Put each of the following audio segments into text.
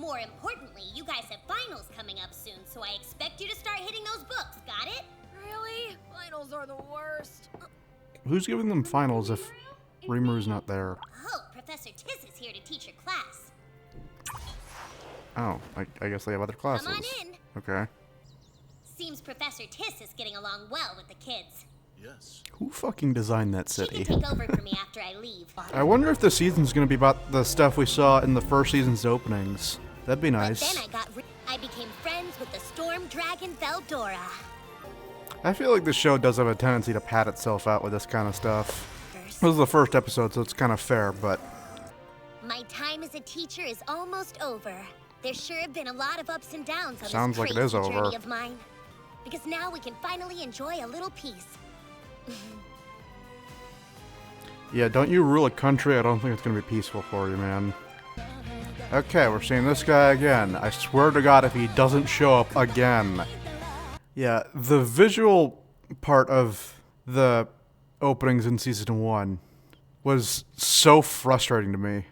More importantly, you guys have finals coming up soon, so I expect you to start hitting those books, got it? Really? Finals are the worst. Who's giving them finals if Rimuru's not there? Oh, Professor Tiss is here to teach your class. Oh, I guess they have other classes. Come on in. Okay. Seems Professor Tiss is getting along well with the kids. Yes. Who fucking designed that She city? can take over for me after I leave. I wonder if this season's gonna be about the stuff we saw in the first season's openings. That'd be nice. But then I became friends with the Storm Dragon Veldora. I feel like this show does have a tendency to pat itself out with this kind of stuff. This is the first episode, so it's kind of fair, but... My time as a teacher is almost over. There sure have been a lot of ups and downs on Sounds this like it crazy is over. journey of mine. Because now we can finally enjoy a little peace. Yeah, don't you rule a country? I don't think it's gonna be peaceful for you, man. Okay, we're seeing this guy again. I swear to God, if he doesn't show up again. Yeah, the visual part of the openings in Season 1 was so frustrating to me.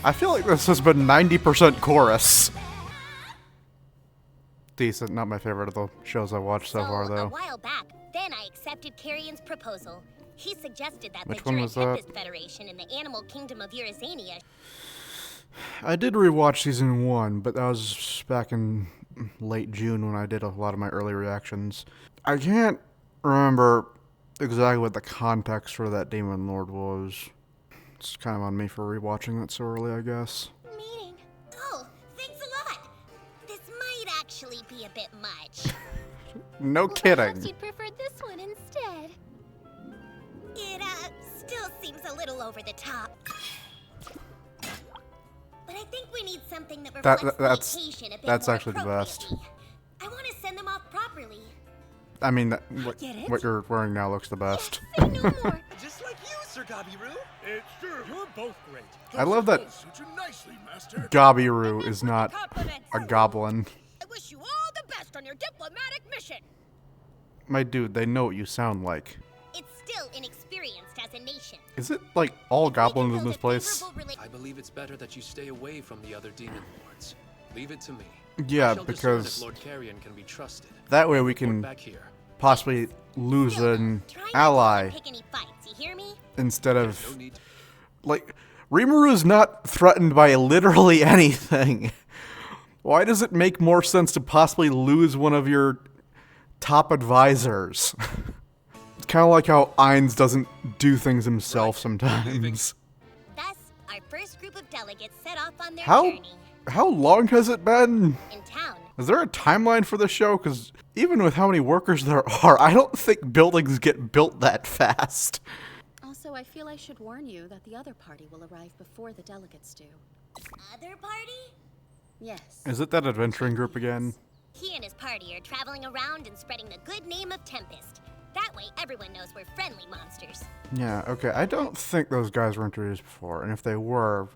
I feel like this has been 90% chorus. Decent, not my favorite of the shows I've watched so far, A though. while back, then I accepted Carrion's proposal. He suggested that Which the one was that? Tempest Federation in the animal kingdom of Eurasania. I did rewatch Season 1, but that was back in late June when I did a lot of my early reactions. I can't remember exactly what the context for that Demon Lord was. It's kind of on me for rewatching that so early, I guess. Meeting? Oh, thanks a lot. This might actually be a bit much. No Perhaps kidding. you'd prefer this one instead. It, still seems a little over the top. But I think we need something that reflects that's- the occasion a bit that's more actually the best. appropriately. I want to send them off properly. I mean, Get it? what you're wearing now looks the best. Say no more. Just like you, Sir Gabiru. It's true. You're both great. I love that Suit you nicely, Master. Gabiru is not a goblin. I wish you all the best on your diplomatic mission. My dude, they know what you sound like. It's still inexperienced as a nation. Is it like all We can goblins in build this a place? favorable I believe it's better that you stay away from the other demon lords. Leave it to me. Yeah, I shall discern because if Lord Carrion can be trusted. that way we Report can back here. possibly lose Still, an try not to ally pick any fights, you hear me? instead No of... need. Like, Rimuru's not threatened by literally anything. Why does it make more sense to possibly lose one of your top advisors? It's kind of like how Ainz doesn't do things himself sometimes. Thus, our first group of delegates set off on their How journey. how long has it been? In town, Is there a timeline for the show? Because even with how many workers there are, I don't think buildings get built that fast. Also, I feel I should warn you that the other party will arrive before the delegates do. other party? Yes. Is it that adventuring group again? He and his party are traveling around and spreading the good name of Tempest. That way, everyone knows we're friendly monsters. Yeah, okay. I don't think those guys were introduced before, and if they were,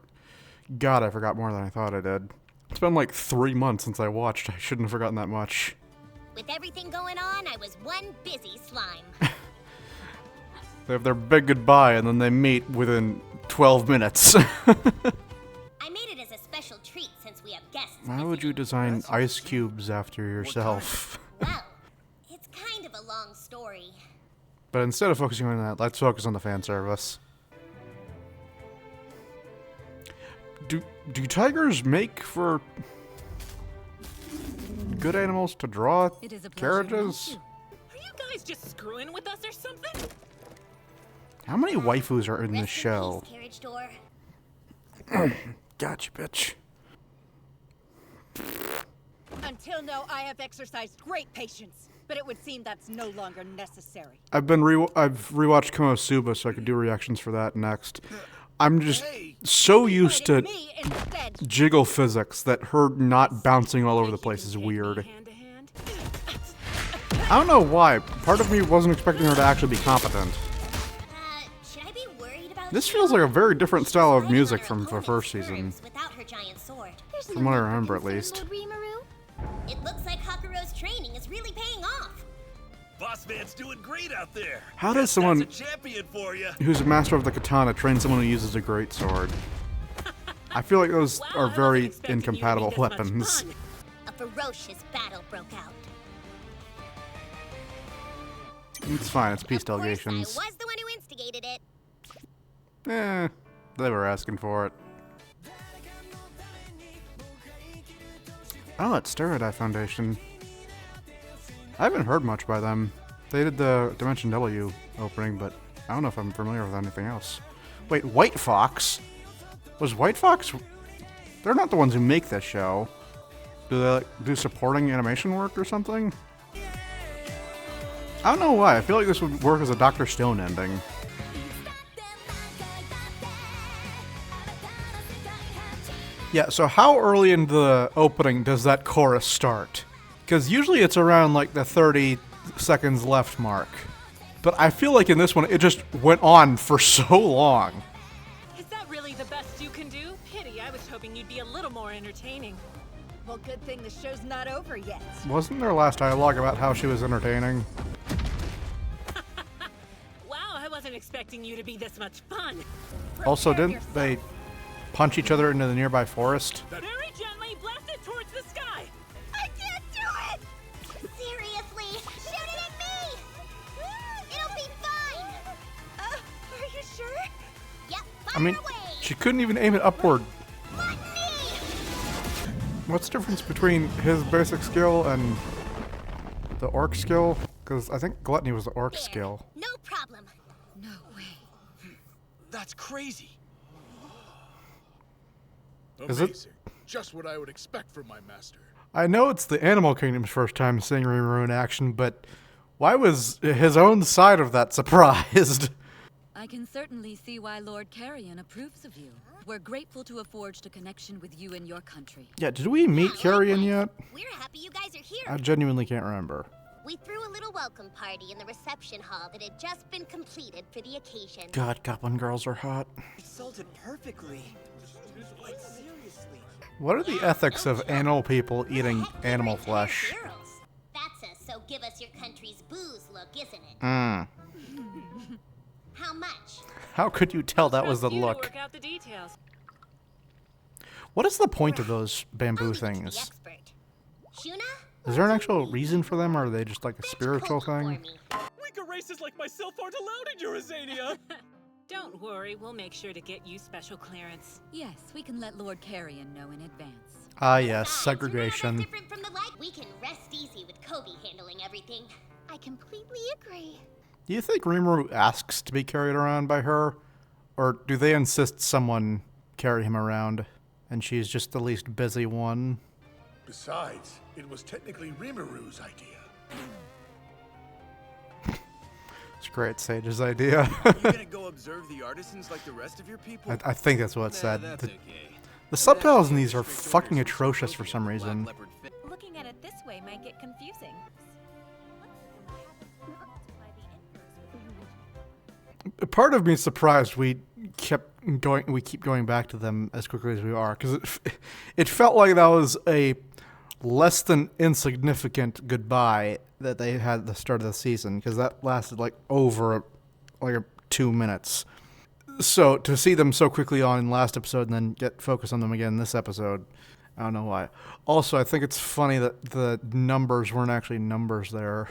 God, I forgot more than I thought I did. It's been like 3 months since I watched. I shouldn't have forgotten that much. With everything going on, I was one busy slime. They have their big goodbye, and then they meet within 12 minutes. I made it as a special treat since we have guests. Why would you design ice cubes after yourself? Well, it's kind of a long story. But instead of focusing on that, let's focus on the fan service. Do tigers make for good animals to draw It is a pleasure to carriages? meet you. Are you guys just screwing with us or something? How many waifus are in Rest this show? peace, carriage door. Gotcha, bitch. Until now, I have exercised great patience, but it would seem that's no longer necessary. I've rewatched Konosuba, so I could do reactions for that next. I'm just so used to Me instead. jiggle physics that her not bouncing all over the place is weird. Hand to hand. I don't know why. Part of me wasn't expecting her to actually be competent. Should I be worried about This you? feels like a very different style of She's music riding on from her the first opponent's season. terms Without her giant sword. From what I remember, at least. It looks like Hakuro's training is really paying off. Boss man's doing great out there. How does That's someone a champion for you. who's a master of the katana train someone who uses a great sword? I feel like those Wow, are I wasn't very expecting you to be incompatible this much weapons. fun. A ferocious battle broke out. It's fine, it's peace Of course, delegations. I was the one who instigated it. They were asking for it. Oh, it's Stereotype Foundation. I haven't heard much by them. They did the Dimension W opening, but I don't know if I'm familiar with anything else. Wait, White Fox? Was White Fox... They're not the ones who make this show. Do they like, do supporting animation work or something? I don't know why. I feel like this would work as a Dr. Stone ending. Yeah, so how early in the opening does that chorus start? Because usually it's around like the 30 seconds left mark. But I feel like in this one it just went on for so long. Is that really the best you can do? Pity, I was hoping you'd be a little more entertaining. Well, good thing the show's not over yet. Wasn't there last dialogue about how she was entertaining? Wow, I wasn't expecting you to be this much fun. Also, didn't they punch each other into the nearby forest? Very gently blast it towards the sky. I can't do it! Seriously, shoot it at me! It'll be fine! Are you sure? Yep, fire I mean, away! she couldn't even aim it upward. Let me! What's the difference between his basic skill and the orc skill? Because I think Gluttony was the orc There, skill. no problem. No way. That's crazy. Is it? Amazing. Just what I would expect from my master. I know it's the Animal Kingdom's first time seeing Rimuru in action, but why was his own side of that surprised? I can certainly see why Lord Carrion approves of you. We're grateful to have forged a connection with you and your country. Yeah, did we meet Yeah, Carrion likewise. yet? We're happy you guys are here. I genuinely can't remember. We threw a little welcome party in the reception hall that had just been completed for the occasion. God, Goblin girls are hot. Salted perfectly. Like seriously. What are the ethics of animal people eating Heck, you animal were there, flesh? girls. That's a so give us your country's booze look, isn't it? Mmm. How much? How could you tell that was the Trust you to look? work out the details. What is the point of those I'll bamboo leave it to the things? expert. Shuna? Is there an actual reason for them, or are they just like a Fetch spiritual cola for thing? me. Weaker races like myself aren't allowed in Eurazania. Don't worry, we'll make sure to get you special clearance. Yes, we can let Lord Carrion know in advance. Ah, yes, Besides, we're not segregation. as different from the like. We can rest easy with Kobe handling everything. I completely agree. Do you think Rimuru asks to be carried around by her? Or do they insist someone carry him around, and she's just the least busy one? Besides, it was technically Rimuru's idea. It's great Sage's idea. You gonna go observe the artisans like the rest of your people? I think that's what it Nah, said. that's The, okay. the subtitles in these are fucking atrocious for some reason. Looking at it this way might get confusing. Part of me is surprised we keep going back to them as quickly as we are, because it felt like that was a less than insignificant goodbye that they had at the start of the season, because that lasted like over 2 minutes. So to see them so quickly on in last episode and then get focused on them again in this episode, I don't know why. Also, I think it's funny that the numbers weren't actually numbers there,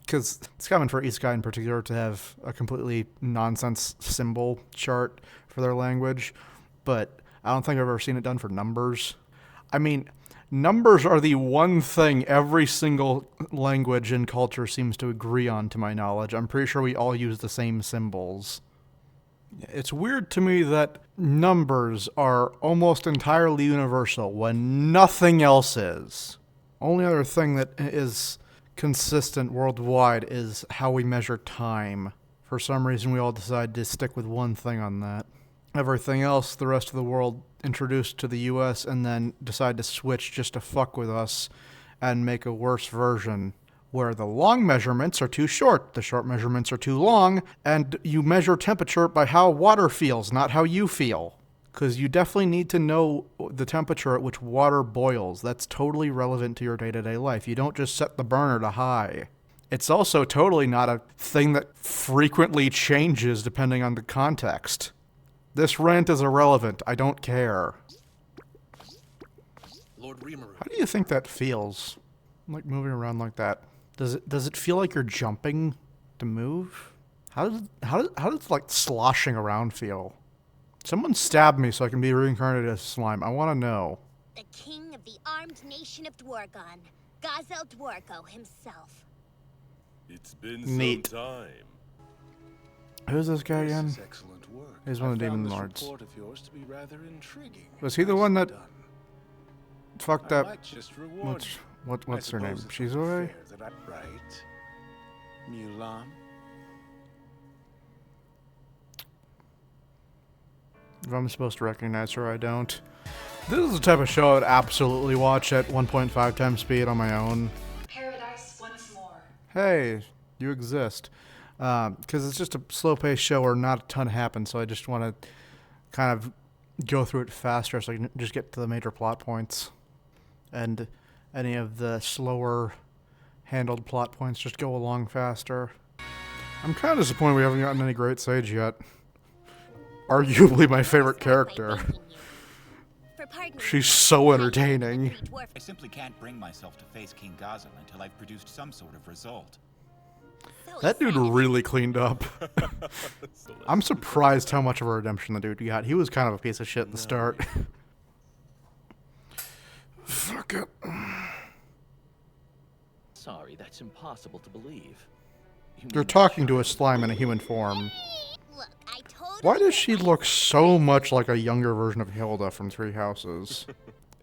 because it's common for Isekai in particular to have a completely nonsense symbol chart for their language, but I don't think I've ever seen it done for numbers. I mean, numbers are the one thing every single language and culture seems to agree on, to my knowledge. I'm pretty sure we all use the same symbols. It's weird to me that numbers are almost entirely universal when nothing else is. Only other thing that is consistent worldwide is how we measure time. For some reason, we all decide to stick with one thing on that. Everything else, the rest of the world introduced to the US and then decide to switch just to fuck with us and make a worse version, where the long measurements are too short, the short measurements are too long, and you measure temperature by how water feels, not how you feel. Because you definitely need to know the temperature at which water boils. That's totally relevant to your day-to-day life. You don't just set the burner to high. it's also totally not a thing that frequently changes depending on the context. This rant is irrelevant. I don't care. Lord Rimuru. How do you think that feels? Like moving around like that. Does it feel like you're jumping to move? How does like sloshing around feel? Someone stab me so I can be reincarnated as slime. I want to know. The king of the armed nation of Dwargon, Gazel Dwargo himself. It's been Neat. some time. Who's this guy again? This is excellent work. He's one of the I found demon this lords. report of yours to be rather intriguing. Was he the one that Done. fucked I up? might just reward you. What's her name? I suppose it's She's only away? fair that I- Right. Mulan. If I'm supposed to recognize her, I don't. This is the type of show I'd absolutely watch at 1.5 times speed on my own. Paradise once more. Hey, you exist. Because it's just a slow-paced show where not a ton happens, so I just want to kind of go through it faster so I can just get to the major plot points. And any of the slower handled plot points just go along faster. I'm kind of disappointed we haven't gotten any Great Sage yet. Arguably my favorite character. She's so entertaining. I simply can't bring myself to face King Gazel until I've produced some sort of result. That dude really cleaned up. I'm surprised how much of a redemption the dude got. He was kind of a piece of shit at the start. Fuck it. Sorry, that's impossible to believe. You're talking to a slime in a human form. Look, I totally Why does she look so much like a younger version of Hilda from Three Houses?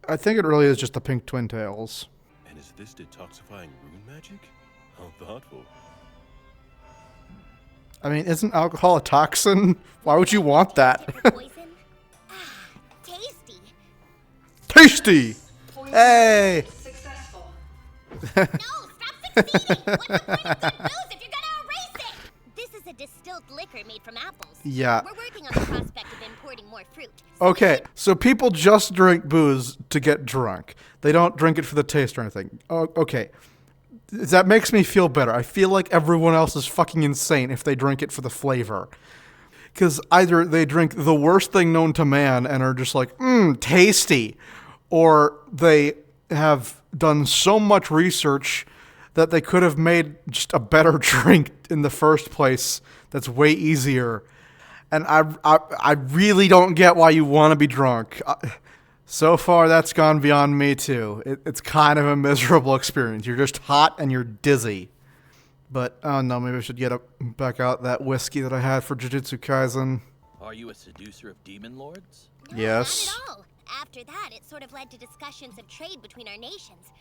I think it really is just the pink twin tails. And is this detoxifying rune magic? How thoughtful. I mean, isn't alcohol a toxin? Why would you want that? poison? Tasty. Tasty! Hey! Successful. No, stop succeeding! What's the point of good booze if you're gonna erase it? This is a distilled liquor made from apples. Yeah. We're working on the prospect of importing more fruit. Okay, so people just drink booze to get drunk. They don't drink it for the taste or anything. Oh, okay. That makes me feel better. I feel like everyone else is fucking insane if they drink it for the flavor. Because either they drink the worst thing known to man and are just like, tasty. Or they have done so much research that they could have made just a better drink in the first place that's way easier. And I really don't get why you want to be drunk. So far, that's gone beyond me, too. It's kind of a miserable experience. You're just hot and you're dizzy. But, oh no, maybe I should get back out that whiskey that I had for Jujutsu Kaisen. Are you a seducer of demon lords? No, Yes. not at all. After that, it sort of led to discussions of trade between our nations.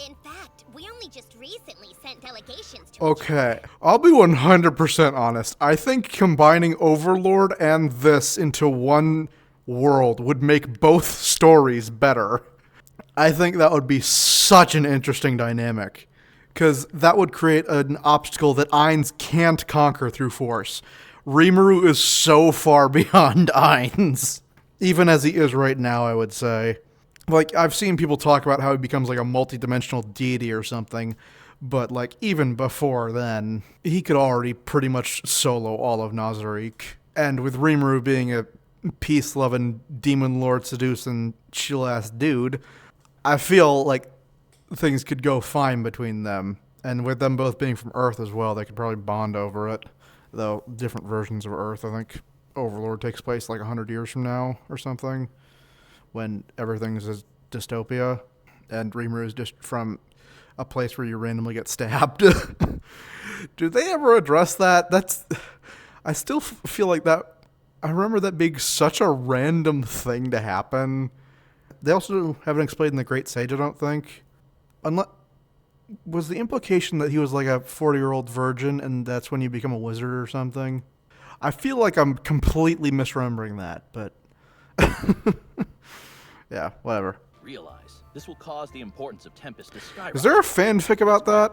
In fact, we only just recently sent delegations to Okay, I'll be 100% honest. I think combining Overlord and this into one world would make both stories better. I think that would be such an interesting dynamic. Because that would create an obstacle that Ainz can't conquer through force. Rimuru is so far beyond Ainz. Even as he is right now, I would say. Like, I've seen people talk about how he becomes like a multi-dimensional deity or something. But like, even before then, he could already pretty much solo all of Nazarick. And with Rimuru being a peace-loving, demon lord seducing, chill-ass dude, I feel like things could go fine between them. And with them both being from Earth as well, they could probably bond over it. Though, different versions of Earth, I think Overlord takes place like 100 years from now or something, when everything's a dystopia, and Rimuru is just from a place where you randomly get stabbed. Do they ever address that? I still feel like that. I remember that being such a random thing to happen. They also haven't explained in the Great Sage, I don't think. Was the implication that he was like a 40-year-old virgin and that's when you become a wizard or something? I feel like I'm completely misremembering that, but yeah, whatever. Realize this will cause the importance of Tempest to skyrocket. Is there a fanfic about that?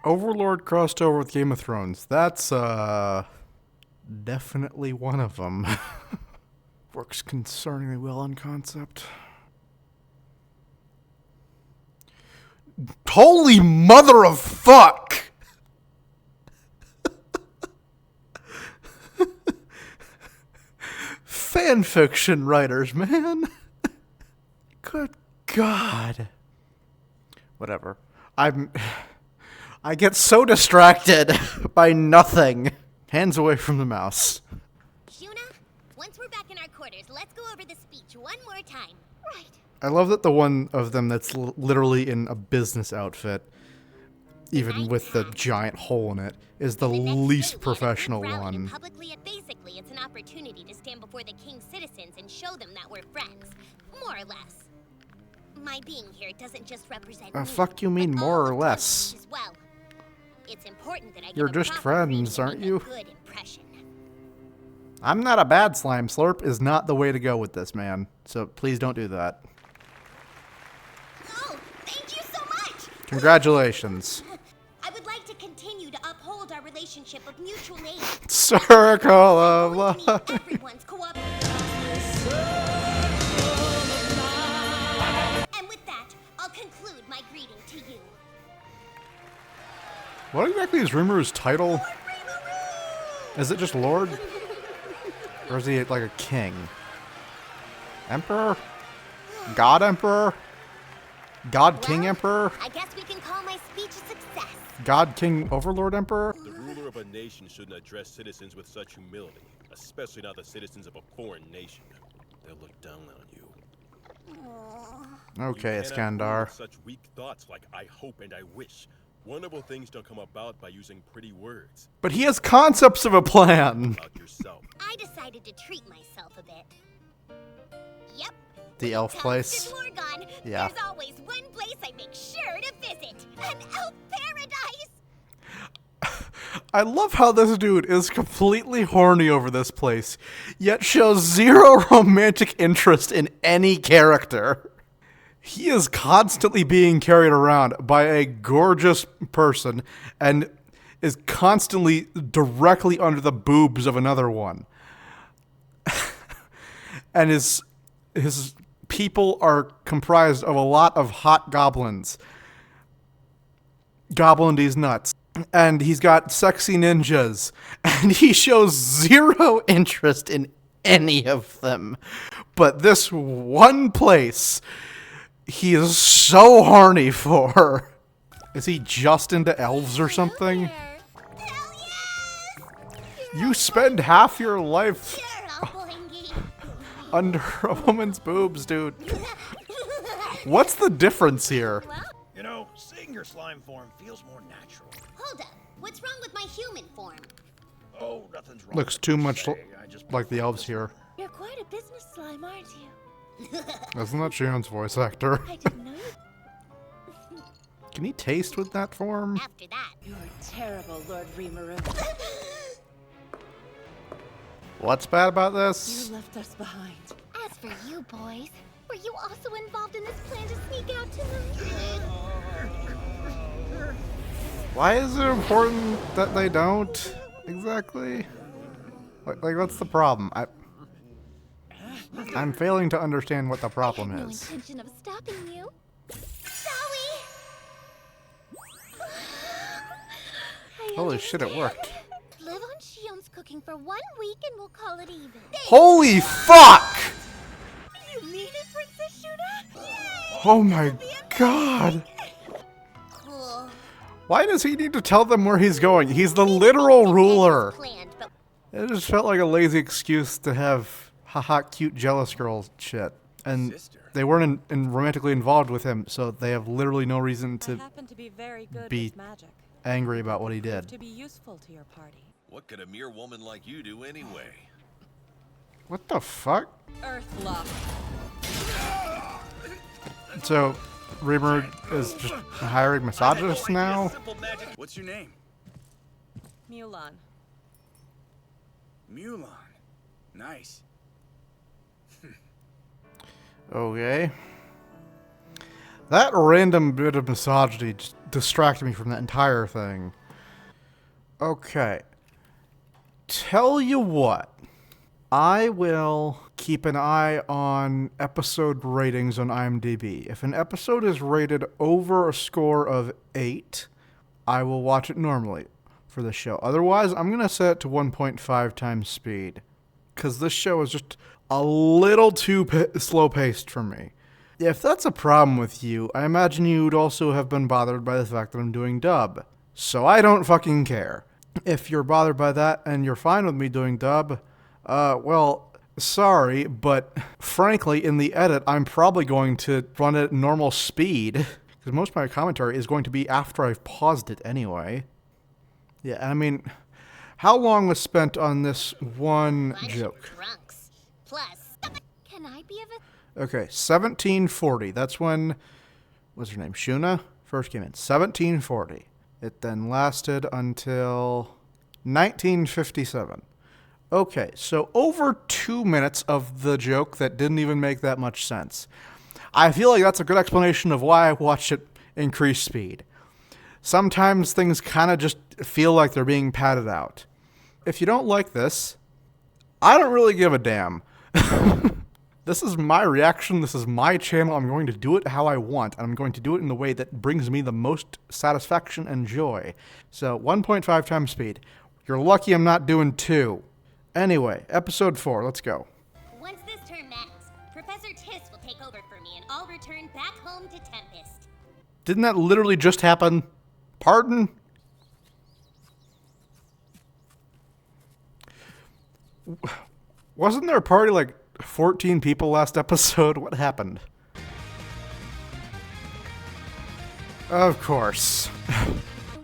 Overlord crossed over with Game of Thrones. That's definitely one of them. Works concerningly well on concept. Holy mother of fuck! Fanfiction writers, man. Good God. Whatever. I get so distracted by nothing. Hands away from the mouse. Shuna, once we're back in our quarters, let's go over the speech one more time. Right. I love that the one of them that's literally in a business outfit, even with the giant hole in it, is the least professional one. Basically, it's an opportunity to stand before the king's citizens and show them that we're friends. More or less. My being here doesn't just represent me, Fuck you mean more or less? as well. It's important that I You're give a just proper friends, reading aren't and make you? a good impression. I'm not a bad slime. Slurp is not the way to go with this, man. So please don't do that. Oh, thank you so much! Congratulations. I would like to continue to uphold our relationship of mutual aid. Circle of love. Everyone's cooperation. And with that, I'll conclude my greeting to you. What exactly is Rimuru's title? Is it just Lord? Or is he like a king? Emperor? God Emperor? God King Emperor? I guess we can call my speech a success. God King Overlord Emperor? The ruler of a nation shouldn't address citizens with such humility, especially not the citizens of a foreign nation. They'll look down on you. Okay, You cannot Iskandar. hold such weak thoughts like I hope and I wish. Wonderful things don't come about by using pretty words. But he has concepts of a plan. About yourself. I decided to treat myself a bit. Yep. The elf place. Lorgon, Yeah. There's always one place I make sure to visit. An elf paradise. I love how this dude is completely horny over this place, yet shows zero romantic interest in any character. He is constantly being carried around by a gorgeous person and is constantly directly under the boobs of another one. And his people are comprised of a lot of hot goblins. Goblin these nuts. And he's got sexy ninjas. And he shows zero interest in any of them. But this one place he is so horny for. Is he just into elves or something? You spend half your life under a woman's boobs, dude. What's the difference here? You know, seeing your slime form feels more natural. Hold up. What's wrong with my human form? Oh, nothing's wrong. Looks too much like the elves here. You're quite a business slime, aren't you? Isn't that Shion's voice actor? I didn't know. Can he taste with that form? After that, You're terrible, Lord Rimuru. What's bad about this? You left us behind. as for you boys, were you also involved in this plan to sneak out tonight? Why is it important that they don't? Exactly. Like what's the problem? I'm failing to understand what the problem I had no is. intention of stopping you. Zoe! Holy shit, it worked. Live on Shion's cooking for 1 week and we'll call it even. Holy fuck! You mean it, Princess Shuna? Oh my god. Cool. Why does he need to tell them where he's going? He's the literal ruler. It just felt like a lazy excuse to have haha cute jealous girl shit. And they weren't romantically involved with him, so they have literally no reason to be very good be with magic. angry about what he did. To be useful to your party. What could a mere woman like you do anyway? What the fuck? Earthlock. So, Reamer is just hiring misogynists now? What's your name? Mulan. Mulan. Nice. Okay. That random bit of misogyny just distracted me from that entire thing. Okay. Tell you what. I will keep an eye on episode ratings on IMDb. If an episode is rated over a score of 8, I will watch it normally for the show. Otherwise, I'm going to set it to 1.5 times speed, because this show is just a little too slow-paced for me. If that's a problem with you, I imagine you would also have been bothered by the fact that I'm doing dub. So I don't fucking care. If you're bothered by that and you're fine with me doing dub, well, sorry, but frankly, in the edit, I'm probably going to run it at normal speed, because most of my commentary is going to be after I've paused it anyway. Yeah, I mean, how long was spent on this one joke? Drunks. Plus, can I be of a... Okay, 1740. That's when, what's her name, Shuna first came in. 1740. It then lasted until 1957. Okay, so over 2 minutes of the joke that didn't even make that much sense. I feel like that's a good explanation of why I watched it increase speed. Sometimes things kind of just feel like they're being padded out. If you don't like this, I don't really give a damn. This is my reaction, this is my channel, I'm going to do it how I want, and I'm going to do it in the way that brings me the most satisfaction and joy. So, 1.5 times speed. You're lucky I'm not doing 2. Anyway, episode 4, let's go. Once this term ends, Professor Tiss will take over for me and I'll return back home to Tempest. Didn't that literally just happen? Pardon? Wasn't there a party like 14 people last episode? What happened? Of course.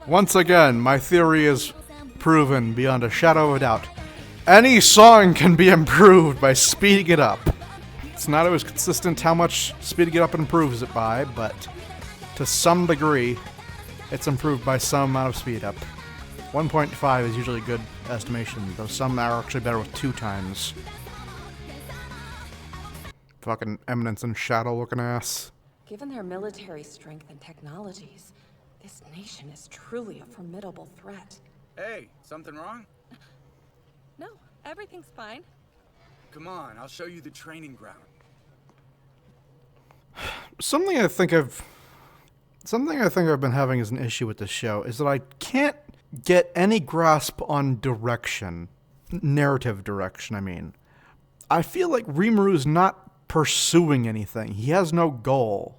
Once again, my theory is proven beyond a shadow of a doubt. Any song can be improved by speeding it up. It's not always consistent how much speeding it up improves it by, but to some degree, it's improved by some amount of speed up. 1.5 is usually a good estimation, though some are actually better with 2 times. Fucking Eminence and Shadow looking ass. Given their military strength and technologies, this nation is truly a formidable threat. Hey, something wrong? No, everything's fine. Come on, I'll show you the training ground. Something I think I've been having as an issue with this show is that I can't get any grasp on direction. Narrative direction, I mean. I feel like Rimuru's not pursuing anything. He has no goal,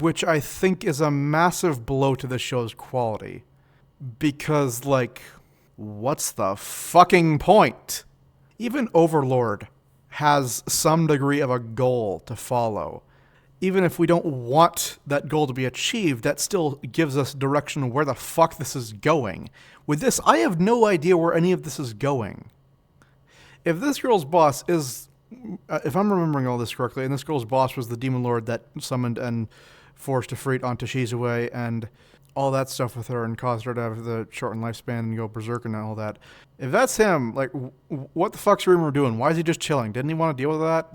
which I think is a massive blow to the show's quality. Because, like, what's the fucking point? Even Overlord has some degree of a goal to follow. Even if we don't want that goal to be achieved, that still gives us direction of where the fuck this is going. With this, I have no idea where any of this is going. If this girl's boss is... if I'm remembering all this correctly, and this girl's boss was the demon lord that summoned and forced Ifrit onto Shizue and all that stuff with her and caused her to have the shortened lifespan and go berserk and all that. If that's him, like, what the fuck's Rimuru doing? Why is he just chilling? Didn't he want to deal with that?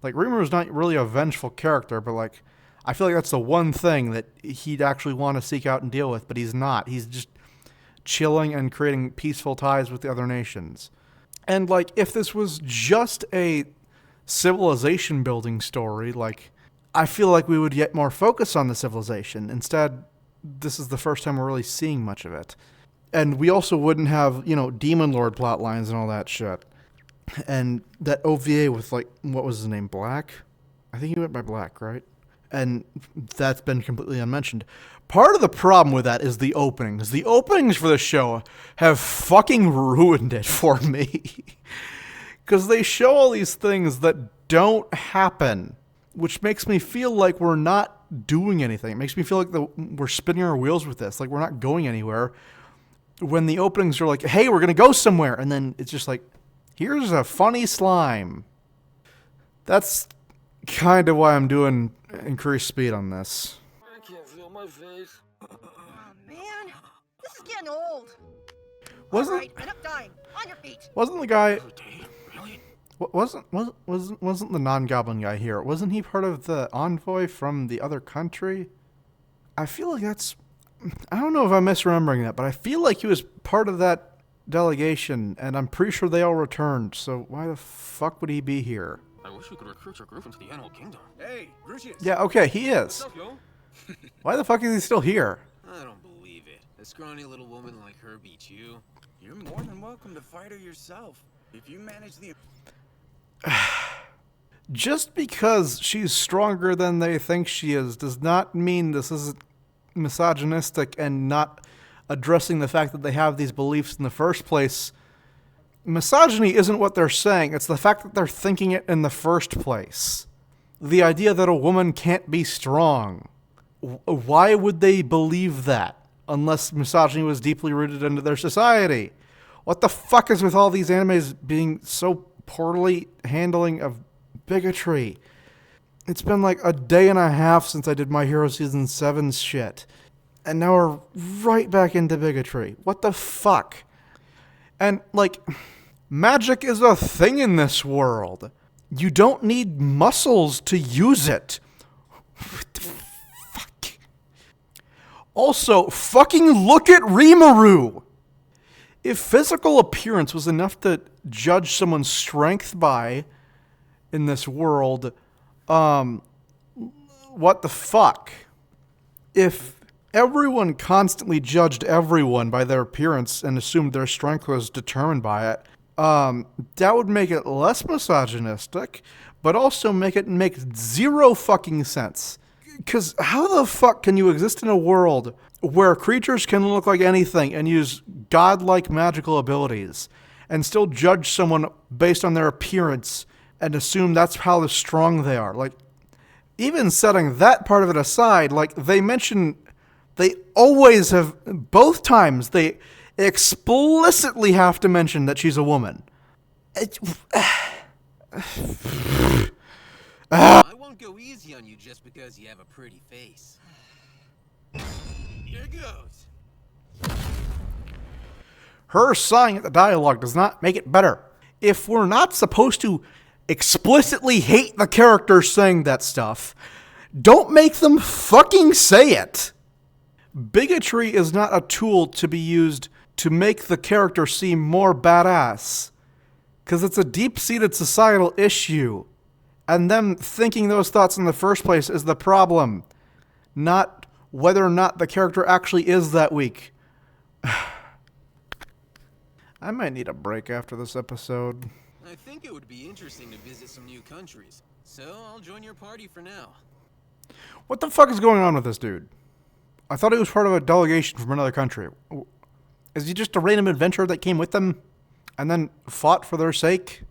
Like, Rimuru's not really a vengeful character, but, like, I feel like that's the one thing that he'd actually want to seek out and deal with, but he's not. He's just chilling and creating peaceful ties with the other nations. And, like, if this was just a civilization building story, like, I feel like we would get more focus on the civilization. Instead, this is the first time we're really seeing much of it. And we also wouldn't have, you know, Demon Lord plot lines and all that shit. And that OVA with, like, what was his name, Black? I think he went by Black, right? And that's been completely unmentioned. Part of the problem with that is the openings. The openings for the show have fucking ruined it for me. Because they show all these things that don't happen, which makes me feel like we're not doing anything. It makes me feel like we're spinning our wheels with this, like we're not going anywhere. When the openings are like, hey, we're going to go somewhere, and then it's just like, here's a funny slime. That's kind of why I'm doing increased speed on this. I can't feel my face. Oh, man, this is getting old. Wasn't All right, enough dying. On your feet. Wasn't the guy? Wasn't the non-goblin guy here? Wasn't he part of the envoy from the other country? I feel like that's... I don't know if I'm misremembering that, but I feel like he was part of that delegation, and I'm pretty sure they all returned, so why the fuck would he be here? I wish we could recruit your group into the Animal Kingdom. Hey, Grucius. Yeah, okay, he is. What's up, yo? Why the fuck is he still here? I don't believe it. A scrawny little woman like her beats you. You're more than welcome to fight her yourself. If you manage the... Just because she's stronger than they think she is does not mean this isn't misogynistic and not addressing the fact that they have these beliefs in the first place. Misogyny isn't what they're saying, it's the fact that they're thinking it in the first place. The idea that a woman can't be strong. Why would they believe that? Unless misogyny was deeply rooted into their society. What the fuck is with all these animes being so poorly handling of bigotry? It's been like a day and a half since I did My Hero Season 7 shit. And now we're right back into bigotry. What the fuck? And, like, magic is a thing in this world. You don't need muscles to use it. What the fuck? Also, fucking look at Rimuru! If physical appearance was enough to judge someone's strength by in this world, what the fuck? If everyone constantly judged everyone by their appearance and assumed their strength was determined by it, that would make it less misogynistic, but also make it make zero fucking sense. Because how the fuck can you exist in a world where creatures can look like anything and use godlike magical abilities and still judge someone based on their appearance and assume that's how strong they are? Like, even setting that part of it aside, like, they mention, they always have, both times, they explicitly have to mention that she's a woman. I won't go easy on you just because you have a pretty face. Here goes. Her sighing at the dialogue does not make it better. If we're not supposed to explicitly hate the characters saying that stuff, don't make them fucking say it. Bigotry is not a tool to be used to make the character seem more badass. Because it's a deep-seated societal issue. And them thinking those thoughts in the first place is the problem. Not whether or not the character actually is that weak. I might need a break after this episode. I think it would be interesting to visit some new countries. So I'll join your party for now. What the fuck is going on with this dude? I thought he was part of a delegation from another country. Is he just a random adventurer that came with them and then fought for their sake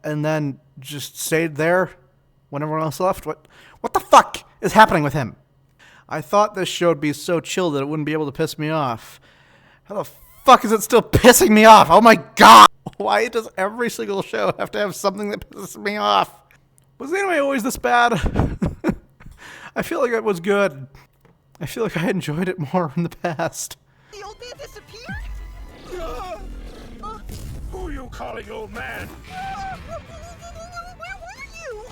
and then just stayed there when everyone else left? What the fuck is happening with him? I thought this show would be so chill that it wouldn't be able to piss me off. How the fuck is it still pissing me off? Oh my god! Why does every single show have to have something that pisses me off? Was the anime always this bad? I feel like it was good. I feel like I enjoyed it more in the past. The old man disappeared? Who are you calling old man? Where were you?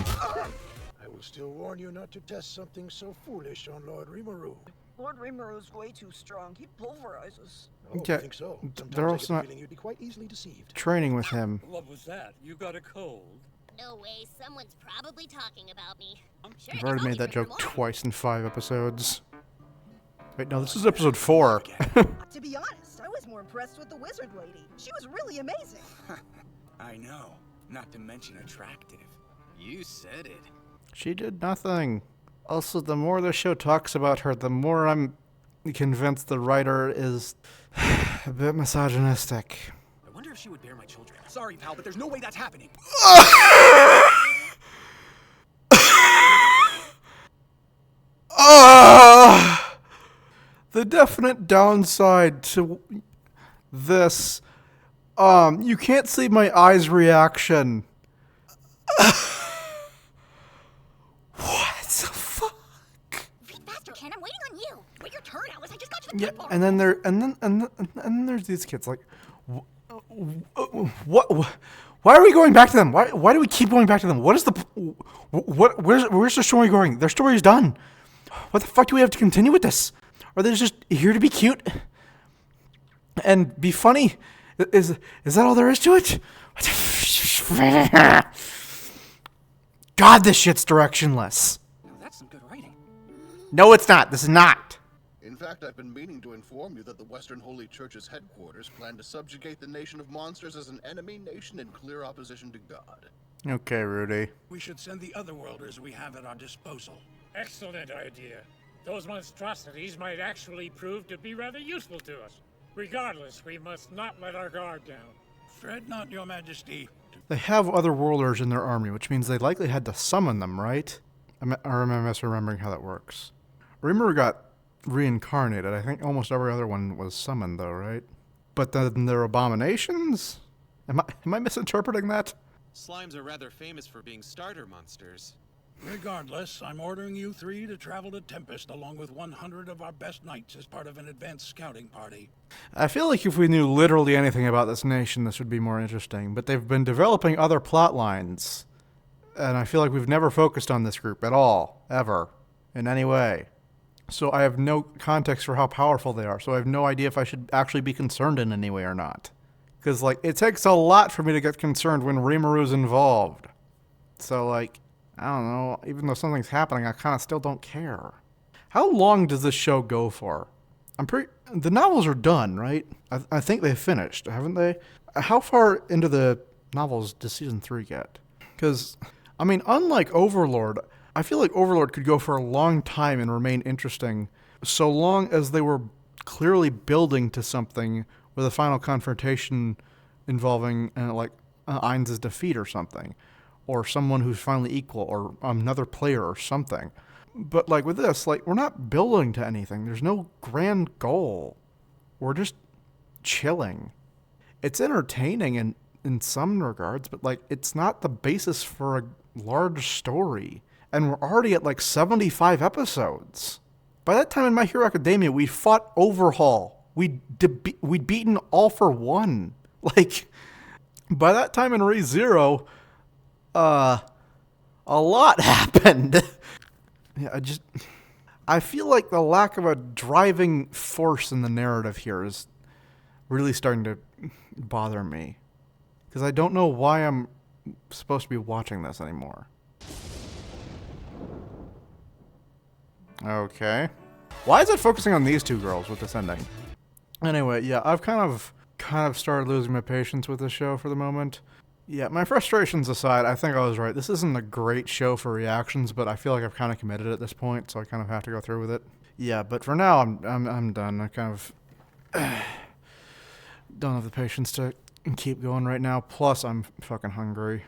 I will still warn you not to test something so foolish on Lord Rimuru. Lord Rimuru is way too strong. He pulverizes. Oh, Yeah, I think so. Sometimes they're I also get the not feeling you'd be quite easily deceived. training with him. What was that? You got a cold? No way, someone's probably talking about me. Sure, I've they've already only made that been for joke more. twice in 5 episodes. Wait, no, this is episode 4. To be honest, I was more impressed with the wizard lady. She was really amazing. I know. Not to mention attractive. You said it. She did nothing. Also, the more the show talks about her, the more I'm convinced the writer is a bit misogynistic. I wonder if she would bear my children. Sorry, pal, but there's no way that's happening. The definite downside to this, you can't see my eyes' reaction. What the fuck? Read faster, Ken. I'm waiting on you. Wait your turn, Alice. I just got you the Yeah, paper. and then there's these kids like, what? Why are we going back to them? Why do we keep going back to them? What is the where's the story going? Their story is done. What the fuck do we have to continue with this? Are they just here to be cute and be funny Is that all there is to it? God, this shit's directionless. Now that's some good writing. No, it's not. This is not. In fact, I've been meaning to inform you that the Western Holy Church's headquarters plan to subjugate the nation of monsters as an enemy nation in clear opposition to God. Okay, Rudy. We should send the otherworlders we have at our disposal. Excellent idea. Those monstrosities might actually prove to be rather useful to us. Regardless, we must not let our guard down. Fret not, your majesty. They have otherworlders in their army, which means they likely had to summon them, right? Or am I misremembering how that works? Rimuru got reincarnated. I think almost every other one was summoned, though, right? But then they're abominations? Am I misinterpreting that? Slimes are rather famous for being starter monsters. Regardless, I'm ordering you three to travel to Tempest along with 100 of our best knights as part of an advanced scouting party. I feel like if we knew literally anything about this nation, this would be more interesting. But they've been developing other plot lines. And I feel like we've never focused on this group at all, ever, in any way. So I have no context for how powerful they are. So I have no idea if I should actually be concerned in any way or not. Because, like, it takes a lot for me to get concerned when Rimuru's involved. So, like, I don't know. Even though something's happening, I kind of still don't care. How long does this show go for? The novels are done, right? I think they've finished, haven't they? How far into the novels does season 3 get? Because, I mean, unlike Overlord, I feel like Overlord could go for a long time and remain interesting, so long as they were clearly building to something with a final confrontation involving, Ainz's defeat or something. Or someone who's finally equal, or another player or something. But, like, with this, like, we're not building to anything. There's no grand goal. We're just chilling. It's entertaining in some regards, but, like, it's not the basis for a large story. And we're already at, like, 75 episodes. By that time in My Hero Academia, we fought Overhaul. We'd beaten All for One. Like, by that time in Re:Zero, a lot happened. Yeah, I feel like the lack of a driving force in the narrative here is really starting to bother me. Because I don't know why I'm supposed to be watching this anymore. Okay. Why is it focusing on these two girls with this ending? Anyway, yeah, I've kind of started losing my patience with this show for the moment. Yeah, my frustrations aside, I think I was right. This isn't a great show for reactions, but I feel like I've kind of committed at this point, so I kind of have to go through with it. Yeah, but for now, I'm done. I kind of don't have the patience to keep going right now. Plus, I'm fucking hungry.